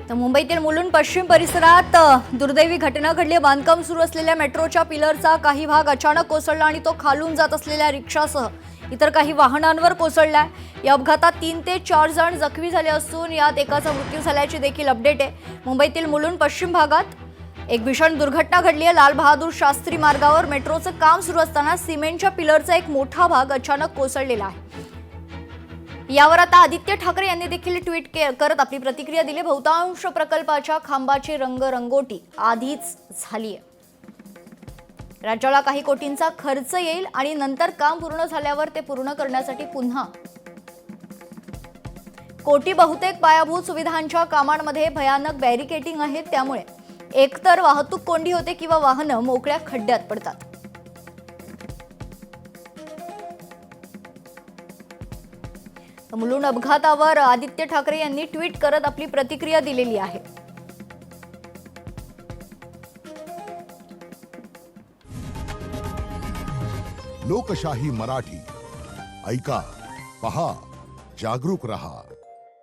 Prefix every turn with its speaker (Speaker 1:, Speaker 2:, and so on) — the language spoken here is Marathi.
Speaker 1: तर मुंबईतील मुलुंड पश्चिम परिसरात दुर्दैवी घटना घडली। बांधकाम सुरू असलेल्या मेट्रोच्या पिलरचा काही भाग अचानक कोसळला आणि तो खालून जात असलेल्या रिक्षासह इतर काही वाहनांवर कोसळला। या अपघातात 3 ते 4 जण जखमी झाले असून यात एकाचा मृत्यू झाल्याची देखील अपडेट आहे। मुंबईतील मुलुंड पश्चिम भागात एक भीषण दुर्घटना घडली आहे। लाल बहादूर शास्त्री मार्गावर मेट्रोचं काम सुरू असताना सिमेंटच्या पिलरचा एक मोठा भाग अचानक कोसळलेला आहे। यावर आता आदित्य ठाकरे यांनी देखील ट्विट करत आपली प्रतिक्रिया दिली। बहुतांश प्रकल्पाच्या खांबाची रंगरंगोटी आधीच झाली आहे। राज्याला काही कोटींचा खर्च येईल आणि नंतर काम पूर्ण झाल्यावर ते पूर्ण करण्यासाठी पुन्हा कोटी। बहुतेक पायाभूत सुविधांच्या कामांमध्ये भयानक बॅरिकेडिंग आहे, त्यामुळे एकतर वाहतूक कोंडी होते किंवा वाहनं मोकळ्या खड्ड्यात पडतात। मुलुंड अपघातावर आदित्य ठाकरे यांनी ट्विट करत आपली प्रतिक्रिया दिलेली आहे।
Speaker 2: लोकशाही मराठी ऐका, पहा, जागरूक रहा।